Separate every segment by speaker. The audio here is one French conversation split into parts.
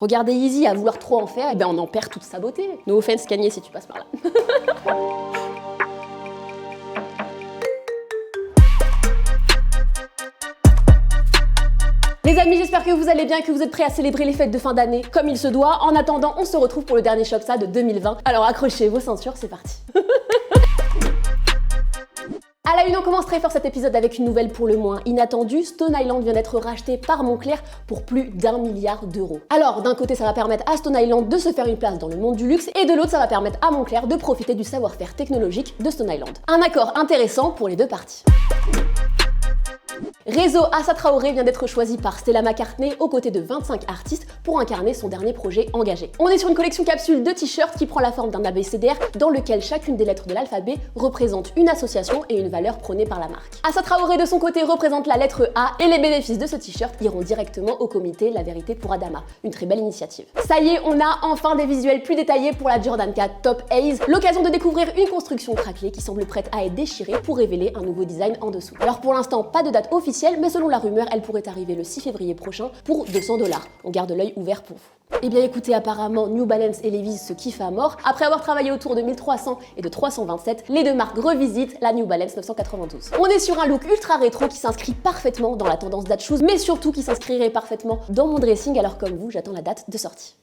Speaker 1: Regardez Yeezy à vouloir trop en faire, et ben on en perd toute sa beauté. No offense Kanye si tu passes par là. Les amis, j'espère que vous allez bien, que vous êtes prêts à célébrer les fêtes de fin d'année comme il se doit. En attendant, on se retrouve pour le dernier Shopsa de 2020. Alors accrochez vos ceintures, c'est parti. À la une, on commence très fort cet épisode avec une nouvelle pour le moins inattendue. Stone Island vient d'être racheté par Moncler pour plus d'1 milliard d'euros. Alors, d'un côté, ça va permettre à Stone Island de se faire une place dans le monde du luxe, et de l'autre, ça va permettre à Moncler de profiter du savoir-faire technologique de Stone Island. Un accord intéressant pour les deux parties. Rezo Assa Traoré vient d'être choisi par Stella McCartney aux côtés de 25 artistes pour incarner son dernier projet engagé. On est sur une collection capsule de t-shirts qui prend la forme d'un abécédaire dans lequel chacune des lettres de l'alphabet représente une association et une valeur prônée par la marque. Assa Traoré de son côté représente la lettre A et les bénéfices de ce t-shirt iront directement au comité La Vérité pour Adama. Une très belle initiative. Ça y est, on a enfin des visuels plus détaillés pour la Jordan 4 Top Ace, l'occasion de découvrir une construction craquelée qui semble prête à être déchirée pour révéler un nouveau design en dessous. Alors pour l'instant, pas de date officielle, mais selon la rumeur, elle pourrait arriver le 6 février prochain pour 200 $. On garde l'œil ouvert pour vous. Eh bien écoutez, apparemment New Balance et Levi's se kiffent à mort. Après avoir travaillé autour de 1300 et de 327, les deux marques revisitent la New Balance 992. On est sur un look ultra rétro qui s'inscrit parfaitement dans la tendance dad shoes, mais surtout qui s'inscrirait parfaitement dans mon dressing, alors comme vous, j'attends la date de sortie.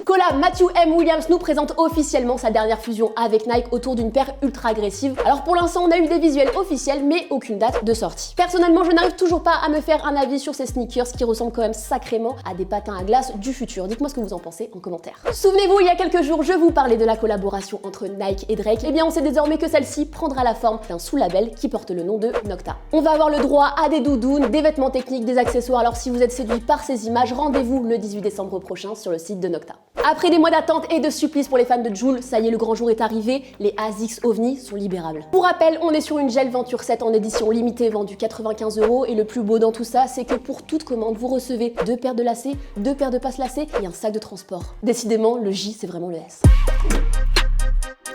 Speaker 1: Collab, Matthew M. Williams nous présente officiellement sa dernière fusion avec Nike autour d'une paire ultra agressive. Alors pour l'instant, on a eu des visuels officiels, mais aucune date de sortie. Personnellement, je n'arrive toujours pas à me faire un avis sur ces sneakers qui ressemblent quand même sacrément à des patins à glace du futur. Dites-moi ce que vous en pensez en commentaire. Souvenez-vous, il y a quelques jours, je vous parlais de la collaboration entre Nike et Drake. Eh bien, on sait désormais que celle-ci prendra la forme d'un sous-label qui porte le nom de Nocta. On va avoir le droit à des doudounes, des vêtements techniques, des accessoires. Alors si vous êtes séduit par ces images, rendez-vous le 18 décembre prochain sur le site de Nocta. Après des mois d'attente et de supplices pour les fans de Joule, ça y est, le grand jour est arrivé, les ASICS OVNI sont libérables. Pour rappel, on est sur une Gel Venture 7 en édition limitée vendue 95 € et le plus beau dans tout ça, c'est que pour toute commande, vous recevez 2 paires de lacets, 2 paires de passes lacets et un sac de transport. Décidément, le J, c'est vraiment le S.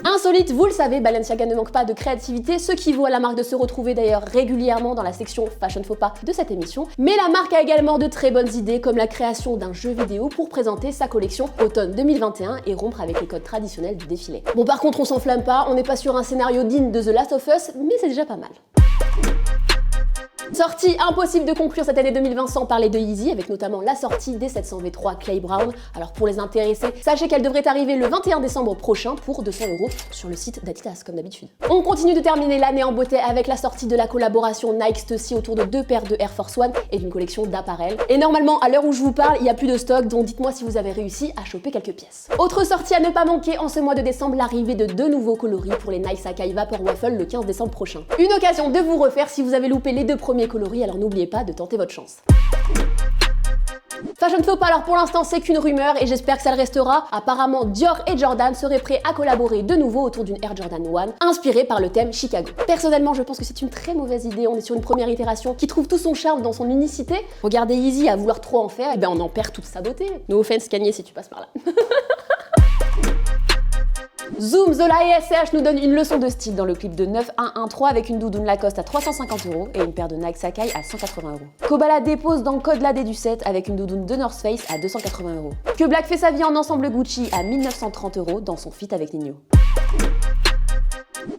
Speaker 1: Insolite, vous le savez, Balenciaga ne manque pas de créativité, ce qui vaut à la marque de se retrouver d'ailleurs régulièrement dans la section Fashion Faux Pas de cette émission. Mais la marque a également de très bonnes idées, comme la création d'un jeu vidéo pour présenter sa collection automne 2021 et rompre avec les codes traditionnels du défilé. Bon, par contre, on s'enflamme pas, on n'est pas sur un scénario digne de The Last of Us, mais c'est déjà pas mal. Sortie impossible de conclure cette année 2020 sans parler de Yeezy, avec notamment la sortie des 700 V3 Clay Brown. Alors pour les intéressés, sachez qu'elle devrait arriver le 21 décembre prochain pour 200 € sur le site d'Adidas comme d'habitude. On continue de terminer l'année en beauté avec la sortie de la collaboration Nike Stussy autour de 2 paires de Air Force One et d'une collection d'appareils. Et normalement, à l'heure où je vous parle, il n'y a plus de stock, donc dites-moi si vous avez réussi à choper quelques pièces. Autre sortie à ne pas manquer en ce mois de décembre, l'arrivée de 2 nouveaux coloris pour les Nike Sacai Vapor Waffle le 15 décembre prochain. Une occasion de vous refaire si vous avez loupé les 2 premiers coloris, alors n'oubliez pas de tenter votre chance. Fashion Faux Pas, alors pour l'instant c'est qu'une rumeur et j'espère que ça le restera. Apparemment Dior et Jordan seraient prêts à collaborer de nouveau autour d'une Air Jordan 1 inspirée par le thème Chicago. Personnellement je pense que c'est une très mauvaise idée, on est sur une première itération qui trouve tout son charme dans son unicité. Regardez Yeezy à vouloir trop en faire, et ben on en perd toute sa beauté. No offense Kanye si tu passes par là. Zoom, Zola et SCH nous donnent une leçon de style dans le clip de 9113 avec une doudoune Lacoste à 350 € et une paire de Nike Sacai à 180 €. Kobala dépose dans Code Ladé du 7 avec une doudoune de North Face à 280 €. Que Black fait sa vie en ensemble Gucci à 1930 € dans son feat avec Nino.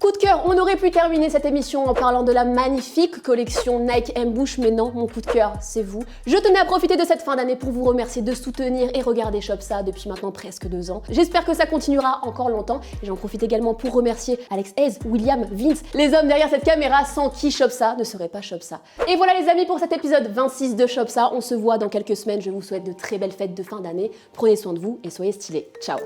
Speaker 1: Coup de cœur, on aurait pu terminer cette émission en parlant de la magnifique collection Nike Ambush, mais non, mon coup de cœur, c'est vous. Je tenais à profiter de cette fin d'année pour vous remercier de soutenir et regarder Shopsa depuis maintenant presque 2 ans. J'espère que ça continuera encore longtemps et j'en profite également pour remercier Alex Hayes, William, Vince, les hommes derrière cette caméra sans qui Shopsa ne serait pas Shopsa. Et voilà les amis pour cet épisode 26 de Shopsa, on se voit dans quelques semaines, je vous souhaite de très belles fêtes de fin d'année, prenez soin de vous et soyez stylés. Ciao.